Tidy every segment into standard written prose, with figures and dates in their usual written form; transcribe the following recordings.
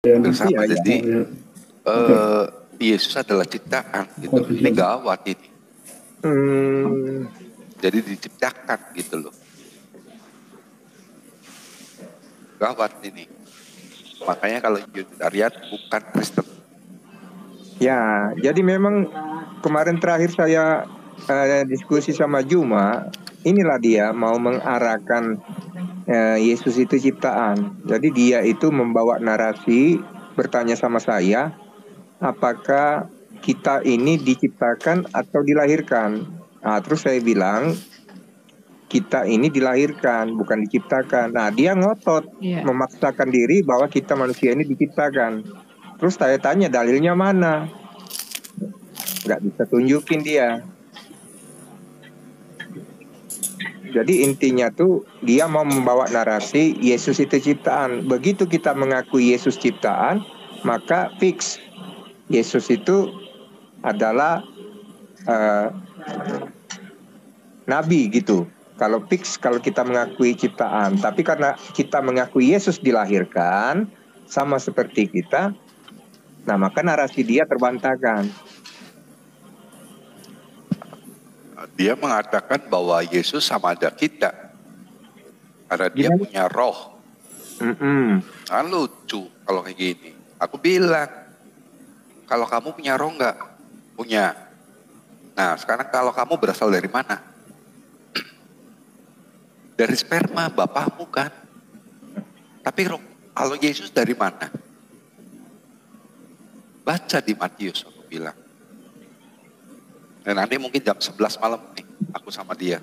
Hampir sama. Iya, Jadi iya. Oke. Yesus adalah ciptaan gitu. Ini gawat ini. Jadi diciptakan gitu loh. Gawat ini. Makanya kalau Unitarian bukan Kristen. Ya, jadi memang kemarin terakhir saya diskusi sama Juma, inilah dia mau mengarahkan Yesus itu ciptaan. Jadi dia itu membawa narasi, bertanya sama saya, apakah kita ini diciptakan atau dilahirkan? Nah, terus saya bilang, kita ini dilahirkan, bukan diciptakan. Nah, dia ngotot, memaksakan diri bahwa kita manusia ini diciptakan. Terus saya tanya, dalilnya mana? Nggak bisa tunjukin dia. Jadi intinya tuh dia mau membawa narasi Yesus itu ciptaan. Begitu kita mengakui Yesus ciptaan, maka fix Yesus itu adalah nabi gitu. Kalau fix, kalau kita mengakui ciptaan. Tapi karena kita mengakui Yesus dilahirkan, sama seperti kita, nah maka narasi dia terbantahkan. Dia mengatakan bahwa Yesus sama ada kita. Karena dia punya roh. Kan lucu kalau kayak gini. Aku bilang, kalau kamu punya roh nggak? Punya. Nah sekarang kalau kamu berasal dari mana? Dari sperma bapakmu kan. Tapi roh, kalau Yesus dari mana? Baca di Matius, aku bilang. Dan nanti mungkin jam 11 malam nih, aku sama dia.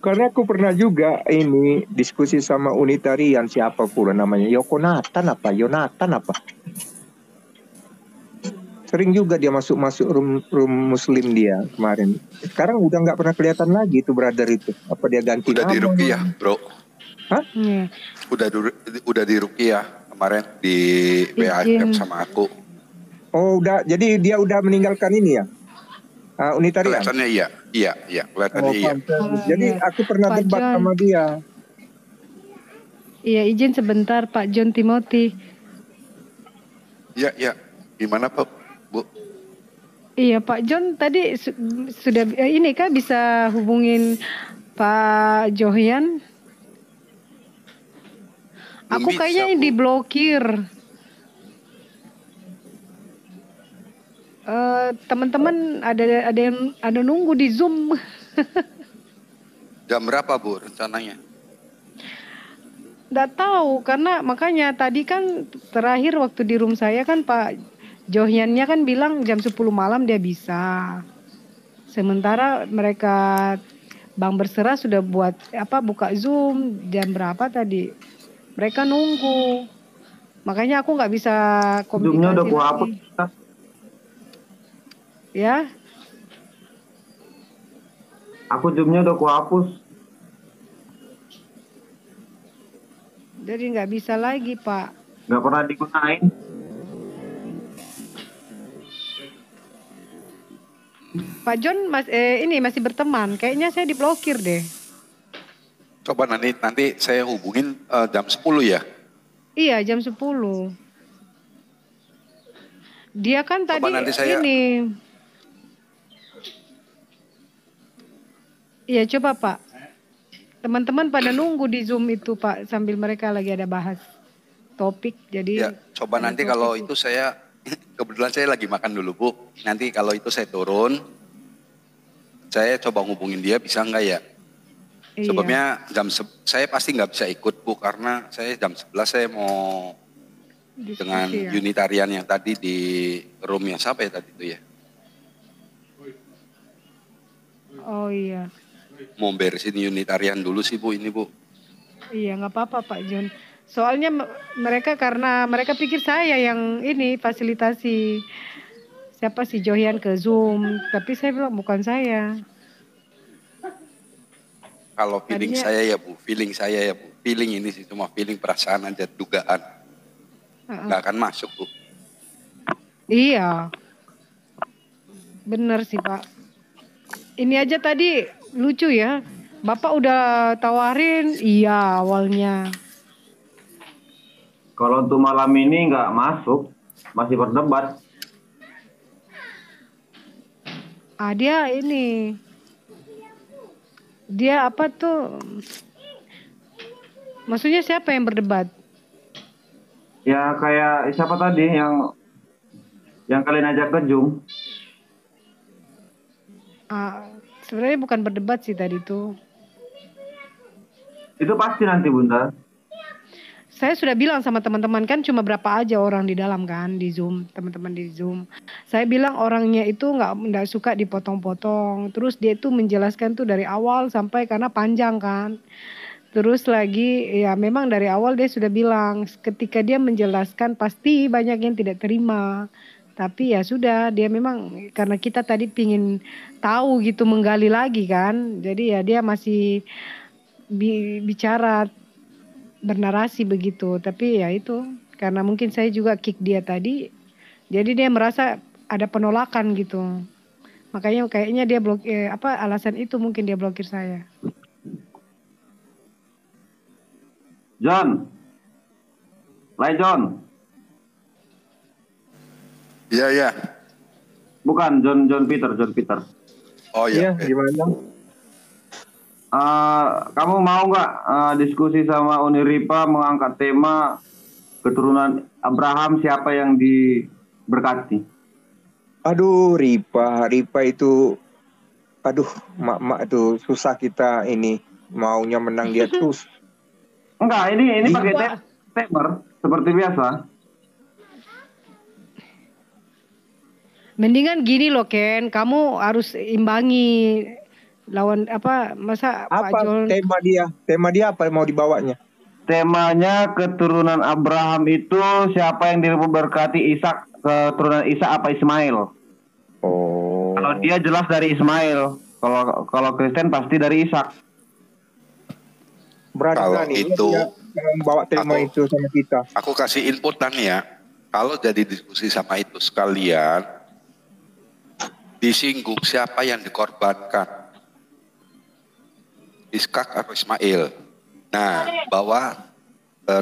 Karena aku pernah juga ini diskusi sama Unitarian, siapa pula namanya, Yonatan apa. Sering juga dia masuk room muslim dia kemarin. Sekarang udah nggak pernah kelihatan lagi itu brother itu. Apa dia ganti udah nama? Di Ruqyah, bro. Hah? Udah di Ruqyah kemarin di WAFM sama aku. Oh udah, jadi dia udah meninggalkan ini ya? Unitarian? Kelihatannya iya, kelihatannya iya. Jadi aku pernah debat sama dia. Iya, izin sebentar Pak John Timothy. Iya, gimana Pak, Bu? Iya, Pak John tadi sudah ini kah bisa hubungin Pak Johian? Aku kayaknya yang diblokir. Teman-teman ada nunggu di Zoom. Jam berapa Bu rencananya? Nggak tahu karena makanya tadi kan terakhir waktu di room saya kan Pak Johiannya kan bilang jam 10 malam dia bisa. Sementara mereka Bang Berserah sudah buka Zoom jam berapa tadi? Mereka nunggu. Makanya aku nggak bisa komunikasi. Zoom-nya udah gua hapus. Ya. Aku Zoom-nya udah gua hapus. Jadi nggak bisa lagi, Pak. Nggak pernah digunain. Pak John ini masih berteman. Kayaknya saya diblokir deh. Coba nanti saya hubungin jam 10 ya. Iya, jam 10. Dia kan coba tadi nanti saya... ini. Iya, coba Pak. Teman-teman pada nunggu di Zoom itu Pak, sambil mereka lagi ada bahas topik. Jadi ya, coba nanti kalau itu saya, kebetulan saya lagi makan dulu Bu. Nanti kalau itu saya turun, saya coba ngubungin dia, bisa enggak ya? Iya. Sebabnya saya pasti nggak bisa ikut Bu, karena saya jam 11 saya mau diskusi dengan Unitarian yang tadi di room yang siapa ya tadi itu ya? Oh iya. Mau beresin Unitarian dulu sih Bu, ini Bu. Iya nggak apa-apa Pak John. Soalnya karena mereka pikir saya yang ini fasilitasi siapa si Johian ke Zoom, tapi saya bilang bukan saya. Kalau feeling saya ya Bu, feeling ini sih cuma feeling, perasaan aja, dugaan. Nggak akan masuk Bu. Iya, bener sih Pak. Ini aja tadi lucu ya, Bapak udah tawarin, iya awalnya. Kalau untuk malam ini nggak masuk, masih berdebat. Dia ini, dia apa tuh? Maksudnya siapa yang berdebat? Ya kayak siapa tadi yang kalian ajak ke Zoom? Sebenarnya bukan berdebat sih tadi tuh. Itu pasti nanti Bunda. Saya sudah bilang sama teman-teman, kan cuma berapa aja orang di dalam kan di Zoom, teman-teman di Zoom. Saya bilang orangnya itu nggak suka dipotong-potong. Terus dia itu menjelaskan tuh dari awal sampai karena panjang kan. Terus lagi ya memang dari awal dia sudah bilang ketika dia menjelaskan pasti banyak yang tidak terima. Tapi ya sudah, dia memang karena kita tadi pingin tahu gitu, menggali lagi kan. Jadi ya dia masih bicara bernarasi begitu. Tapi ya itu karena mungkin saya juga kick dia tadi, jadi dia merasa ada penolakan gitu. Makanya kayaknya dia alasan itu mungkin dia blokir saya. John. John. Iya. Bukan John Peter. Oh iya. Gimana? Kamu mau nggak diskusi sama Uni Ripa mengangkat tema keturunan Abraham, siapa yang diberkati? Aduh, Ripa itu, aduh, mak itu susah kita ini maunya menang dia terus. Enggak, ini pakai timer seperti biasa. Mendingan gini loh Ken, kamu harus imbangi lawan masa apa Pak John. tema dia apa mau dibawanya? Temanya keturunan Abraham itu siapa yang diberkati, Ishak, keturunan Ishak apa Ismail? Oh. Kalau dia jelas dari Ismail, kalau Kristen pasti dari Ishak. Kalau itu membawa tema itu sama kita. Aku kasih input ya. Kalau jadi diskusi sama itu sekalian disinggung siapa yang dikorbankan, Ishak atau Ismail. Nah, bawa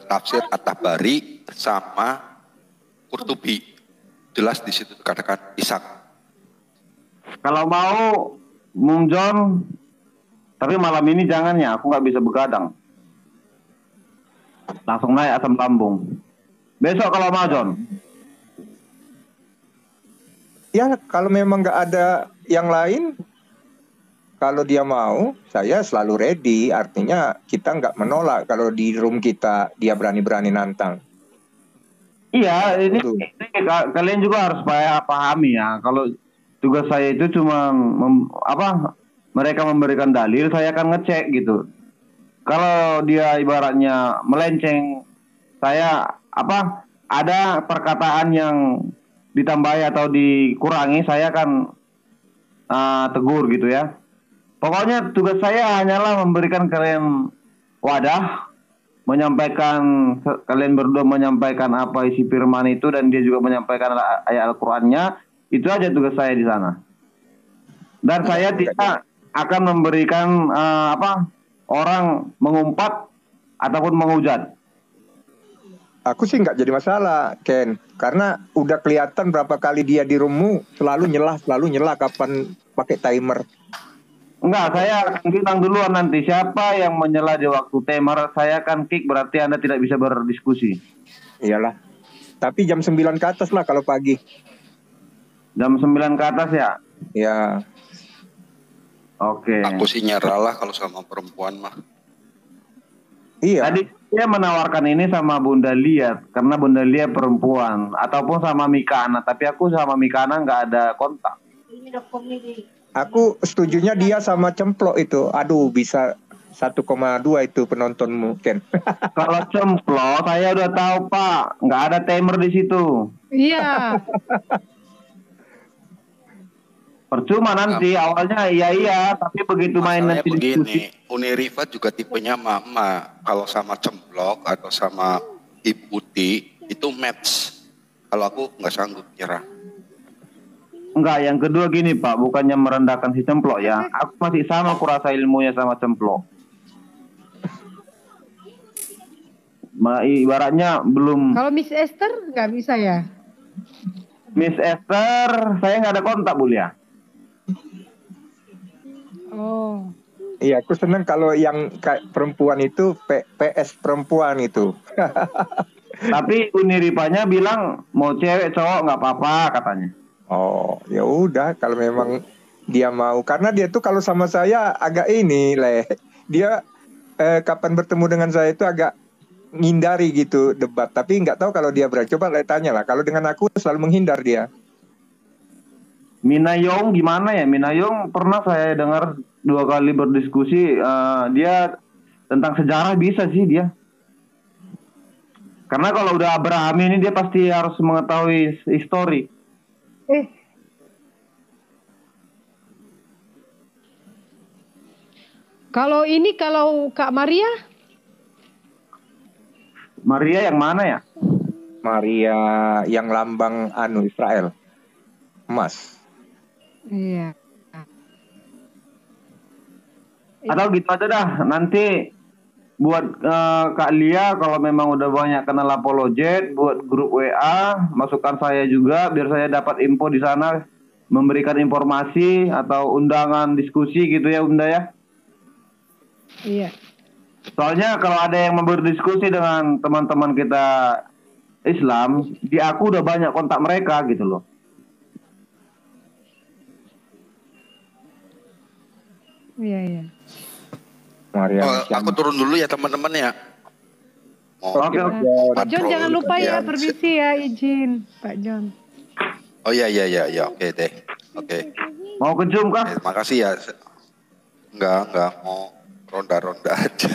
tafsir At-Tabari sama Qurtubi. Jelas di situ dikatakan Ishak. Kalau mau Mung John, tapi malam ini jangan ya, aku nggak bisa begadang. Langsung naik asam lambung. Besok kalau mau John. Ya kalau memang nggak ada yang lain, kalau dia mau, saya selalu ready. Artinya kita nggak menolak kalau di room kita dia berani-berani nantang. Iya, ini kalian juga harus pahami ya. Kalau tugas saya itu cuma mereka memberikan dalil, saya akan ngecek gitu. Kalau dia ibaratnya melenceng, saya ada perkataan yang ditambahi atau dikurangi, saya akan tegur gitu ya. Pokoknya tugas saya hanyalah memberikan kalian wadah, kalian berdua menyampaikan apa isi firman itu, dan dia juga menyampaikan ayat Al-Qur'annya. Itu aja tugas saya di sana. Dan saya tidak akan memberikan orang mengumpat ataupun menghujat. Aku sih nggak jadi masalah, Ken, karena udah kelihatan berapa kali dia di roommu selalu nyelah kapan pakai timer. Enggak, saya akan bilang duluan nanti siapa yang menyela di waktu timer, saya akan kick, berarti Anda tidak bisa berdiskusi. Iyalah. Tapi jam 9 ke atas lah kalau pagi. Jam 9 ke atas ya? Ya. Oke. Aku sih nyerah lah kalau sama perempuan mah. Iya. Tadi saya menawarkan ini sama Bunda Lia, karena Bunda Lia perempuan, ataupun sama Mika Ana, tapi aku sama Mika Ana nggak ada kontak. Aku setujunya dia sama Cemplok itu. Aduh, bisa 1,2 itu penontonmu, Ken. Kalau Cemplok, saya udah tahu Pak, nggak ada timer di situ. Iya. Percuma nanti awalnya iya, tapi begitu main nanti begini, Uni Rifat juga tipenya mama. Kalau sama Cemplok atau sama Ibu Putih itu match. Kalau aku nggak sanggup nyerah. Enggak, yang kedua gini Pak, bukannya merendahkan si Cemplok ya. Aku masih sama kurasa ilmunya sama Cemplok. Ibaratnya belum. Kalau Miss Esther nggak bisa ya? Miss Esther, saya nggak ada kontak Bu ya. Oh. Iya, aku senang kalau yang perempuan itu PS perempuan itu. Tapi Uniripanya bilang mau cewek cowok nggak apa-apa katanya. Oh, ya udah kalau memang dia mau, karena dia tuh kalau sama saya agak ini dia kapan bertemu dengan saya itu agak ngindari gitu debat, tapi nggak tahu kalau dia berani. Coba tanya lah, kalau dengan aku selalu menghindar dia. Minayong gimana ya? Minayong pernah saya dengar 2 kali berdiskusi, dia tentang sejarah bisa sih dia. Karena kalau udah Abraham ini dia pasti harus mengetahui histori. Kalau Kak Maria? Maria yang mana ya? Maria yang lambang Israel, emas. Iya. Atau gitu aja dah, nanti buat Kak Lia kalau memang udah banyak kenal apologet, buat grup WA, masukkan saya juga biar saya dapat info di sana, memberikan informasi atau undangan diskusi gitu ya Bunda ya. Iya. Soalnya kalau ada yang mau berdiskusi dengan teman-teman kita Islam, di aku udah banyak kontak mereka gitu loh. Iya. Maria, aku turun dulu ya teman-teman ya. Oke. Pak John jangan lupa ya, permisi ya, izin Pak John. Oh iya, oke deh. Oke. Mau ke Zoom kah? Makasih ya. Enggak mau ronda-ronda aja.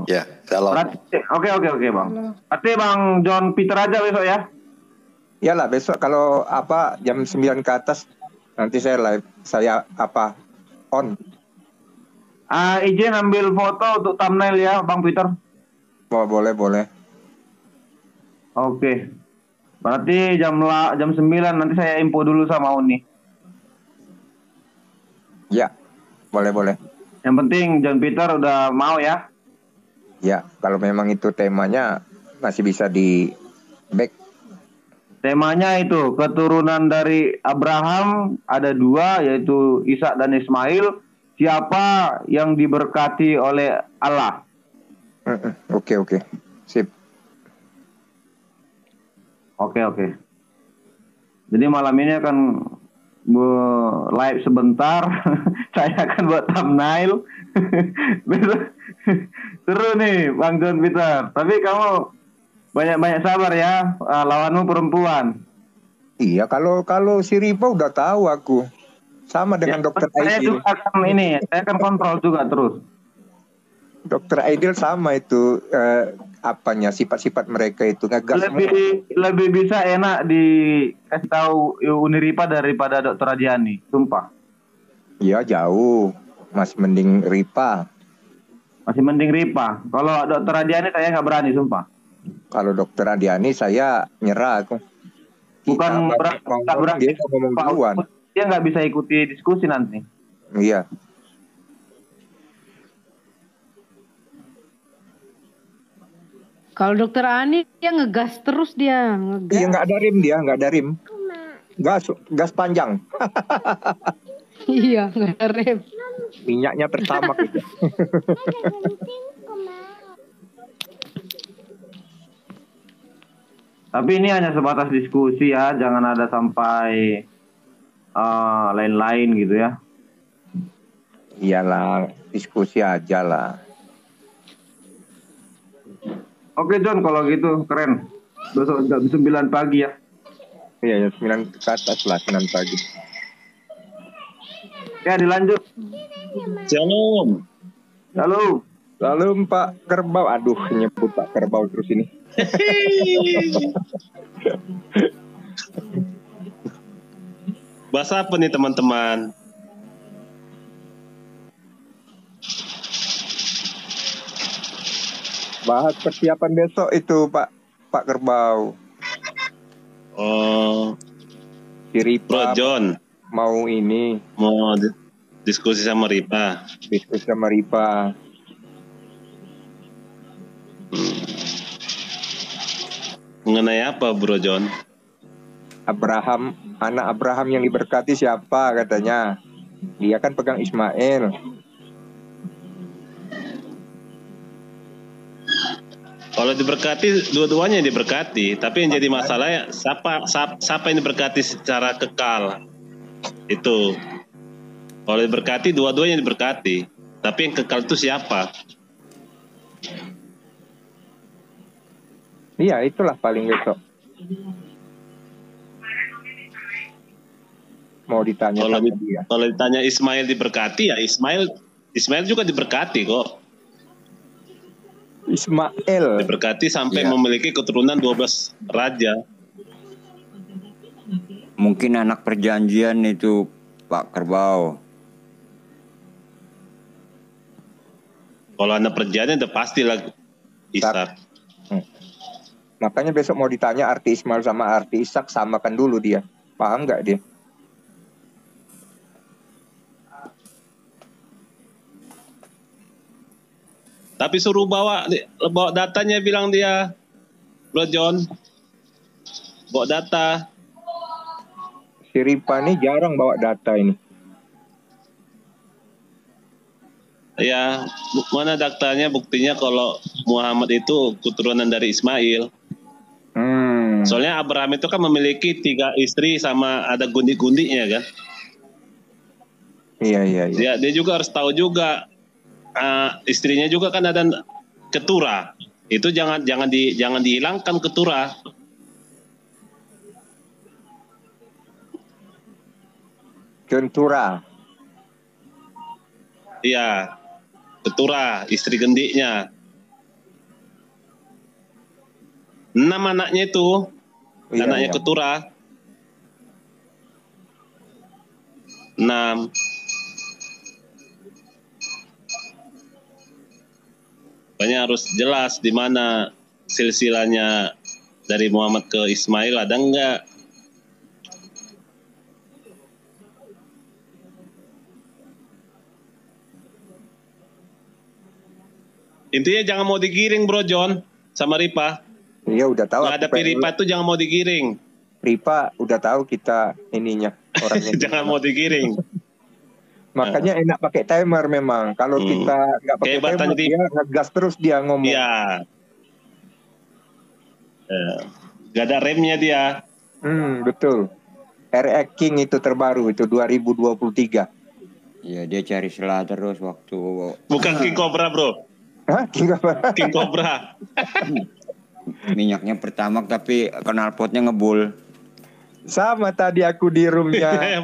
Ya, salam. Oke Bang. Berarti Bang John Peter aja besok ya? Iyalah besok kalau jam 9 ke atas nanti saya live, on. Izin ambil foto untuk thumbnail ya Bang Peter. Oh, boleh. Oke. Berarti jam 9 nanti saya info dulu sama Uni. Ya, boleh. Yang penting John Peter udah mau ya. Ya, kalau memang itu temanya masih bisa di back. Temanya itu keturunan dari Abraham ada 2, yaitu Ishak dan Ismail. Siapa yang diberkati oleh Allah? Oke. Sip. Oke. Jadi malam ini akan live sebentar. Saya akan buat thumbnail. Seru nih Bang John Peter. Tapi kamu banyak-banyak sabar ya. Lawanmu perempuan. Iya, kalau si Riva udah tahu aku. Sama dengan Dokter Aidil. Saya akan kontrol juga terus. Dokter Aidil sama itu sifat-sifat mereka itu ngegas. Lebih bisa enak dikasih tahu Uniripa daripada Dokter Adiani, sumpah. Iya jauh, masih mending Ripa. Kalau Dokter Adiani saya nggak berani, sumpah. Kalau Dokter Adiani saya nyerah aku. Bukan berani, dia ngomong duluan. Dia nggak bisa ikuti diskusi nanti. Iya. Kalau Dokter Ani dia ngegas terus dia. Iya, nggak ada rim. Gas panjang. Iya, nggak ada rem. Minyaknya pertama gitu. Tapi ini hanya sebatas diskusi ya, jangan ada sampai lain-lain gitu ya. Iyalah, diskusi aja lah. Oke John, kalau gitu keren. Besok jam 9 pagi ya. Iya, 9 ke atas lah, 9 pagi. Ya, dilanjut. Shalom. Salam Pak Kerbau. Aduh, nyebut Pak Kerbau terus ini. Bahas apa nih teman-teman? Bahas persiapan besok itu Pak Kerbau. Oh, Kiri Bro John. mau ini Mau diskusi sama Ripa. diskusi sama Ripa. Mengenai apa, Bro John? Abraham, anak Abraham yang diberkati siapa katanya? Dia kan pegang Ismail. Kalau diberkati, dua-duanya diberkati. Tapi yang jadi masalahnya siapa yang diberkati secara kekal? Itu. Kalau diberkati, dua-duanya diberkati. Tapi yang kekal itu siapa? Iya, itulah paling besok. Mau ditanya sama dia. Kalau ditanya Ismail diberkati, ya Ismail juga diberkati kok. Ismail Diberkati sampai Iya. memiliki keturunan 12 raja. Mungkin anak perjanjian itu Pak Kerbau. Kalau anak perjanjian udah pastilah Ishak. Makanya besok mau ditanya arti Ismail sama arti Ishak, samakan dulu dia. Paham nggak dia? Tapi suruh bawa datanya, bilang dia, Bro John, bawa data. Si Ripa ini jarang bawa data ini. Ya, mana datanya, buktinya kalau Muhammad itu keturunan dari Ismail. Soalnya Abraham itu kan memiliki 3 istri sama ada gundi-gundinya kan. Iya. Dia juga harus tahu juga, istrinya juga kan ada keturah. Itu jangan dihilangkan keturah. Kentura. Iya, keturah, istri gendiknya. 6 anaknya itu, Iya, anaknya iya. keturah. 6. Makanya harus jelas di mana silsilahnya dari Muhammad ke Ismail, ada enggak? Intinya jangan mau digiring, Bro John, sama Ripa. Iya udah tahu. Nggak ada Ripa itu jangan mau digiring. Ripa udah tahu kita ininya orangnya. Jangan mau digiring. Makanya enak pakai timer memang. Kalau kita nggak pakai Kehebatan timer, dia ngegas terus dia ngomong. Iya. Gak ada remnya dia. Betul. RX King itu terbaru itu 2023. Iya, dia cari celah terus waktu. Bukan King Cobra, Bro. Hah? King apa? King Cobra. Minyaknya pertamax tapi knalpotnya ngebul. Sama tadi aku di roomnya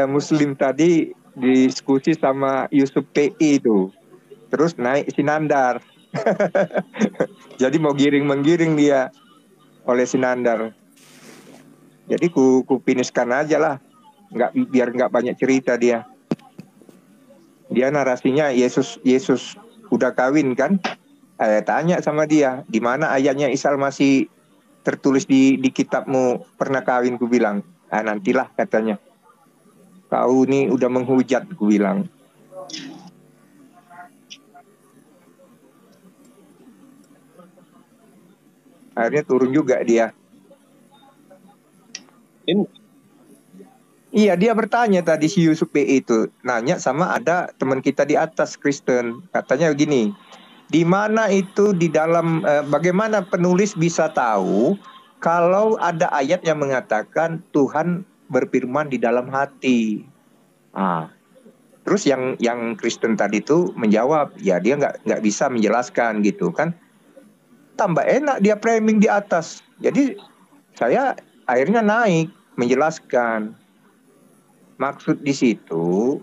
Muslim tadi diskusi sama Yusuf PI itu. Terus naik Sinandar. Jadi mau giring-menggiring dia oleh Sinandar. Jadi ku finishkan aja lah. Biar nggak banyak cerita dia. Dia narasinya Yesus udah kawin kan? Tanya sama dia, di mana ayatnya Isa masih tertulis di kitabmu pernah kawin, ku bilang. Nantilah katanya. Kau nih udah menghujat, ku bilang. Akhirnya turun juga dia. Iya, dia bertanya tadi si Yusuf PI itu, nanya sama ada teman kita di atas Kristen, katanya gini, di mana itu di dalam bagaimana penulis bisa tahu kalau ada ayat yang mengatakan Tuhan berfirman di dalam hati. Terus yang Kristen tadi itu menjawab, ya dia nggak bisa menjelaskan gitu kan. Tambah enak dia framing di atas. Jadi saya akhirnya naik menjelaskan. Maksud di situ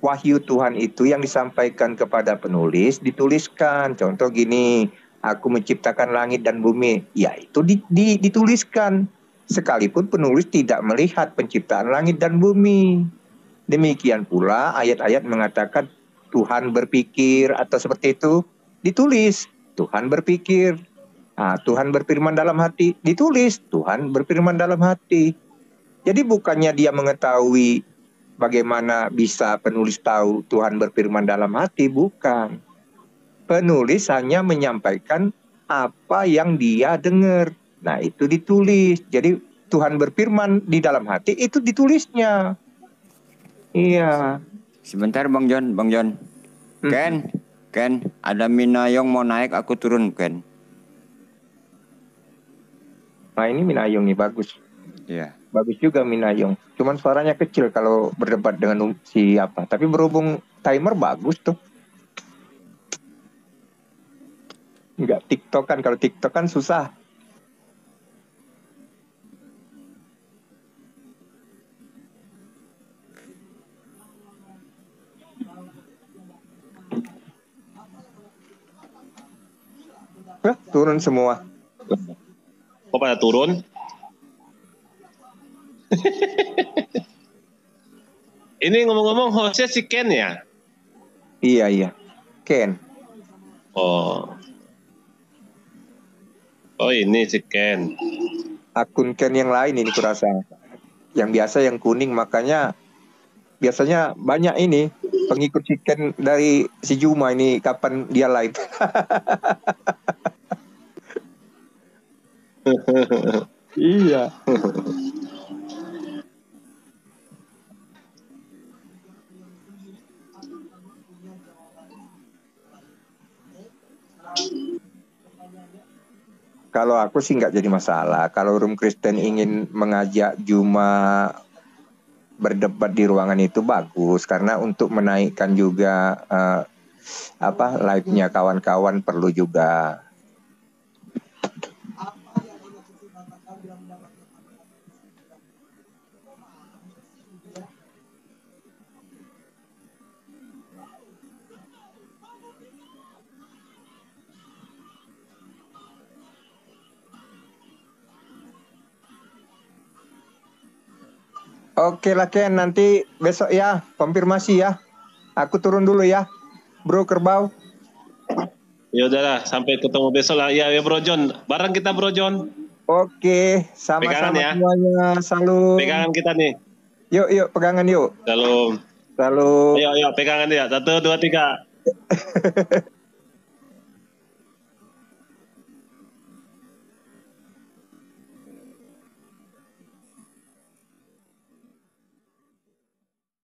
wahyu Tuhan itu yang disampaikan kepada penulis dituliskan. Contoh gini, aku menciptakan langit dan bumi. Ya itu dituliskan. Sekalipun penulis tidak melihat penciptaan langit dan bumi. Demikian pula ayat-ayat mengatakan Tuhan berpikir atau seperti itu ditulis. Tuhan berpikir. Tuhan berfirman dalam hati, ditulis. Tuhan berfirman dalam hati. Jadi bukannya dia mengetahui bagaimana bisa penulis tahu Tuhan berfirman dalam hati, bukan. Penulis hanya menyampaikan apa yang dia dengar. Nah, itu ditulis. Jadi Tuhan berfirman di dalam hati itu ditulisnya. Iya. Sebentar Bang John. Ken, ada Minayong mau naik, aku turun Ken. Nah, ini Minayong nih bagus. Iya. Bagus juga Minayong. Cuman suaranya kecil kalau berdebat dengan siapa. Tapi berhubung timer bagus tuh. Enggak TikTok kan. Kalau TikTok kan susah. Turun semua. Kok pada turun? Ini ngomong-ngomong hostnya si Ken ya? Iya. Ken. Oh ini si Ken. Akun Ken yang lain ini kurasa. Yang biasa yang kuning, makanya biasanya banyak ini pengikut si Ken dari si Juma ini kapan dia live. Iya. Kalau aku sih nggak jadi masalah. Kalau Room Kristen ingin mengajak Juma berdebat di ruangan itu bagus, karena untuk menaikkan juga live-nya kawan-kawan perlu juga. Oke lah Ken, nanti besok ya konfirmasi ya. Aku turun dulu ya, Bro Kerbau. Ya udahlah, sampai ketemu besok lah. Ya Bro John, bareng kita Bro John. Oke, sama-sama ya. semuanya. Salam. Pegangan kita nih. Yuk, pegangan yuk. Salam. Salam. Ayo, pegangan ya. 1, 2, 3.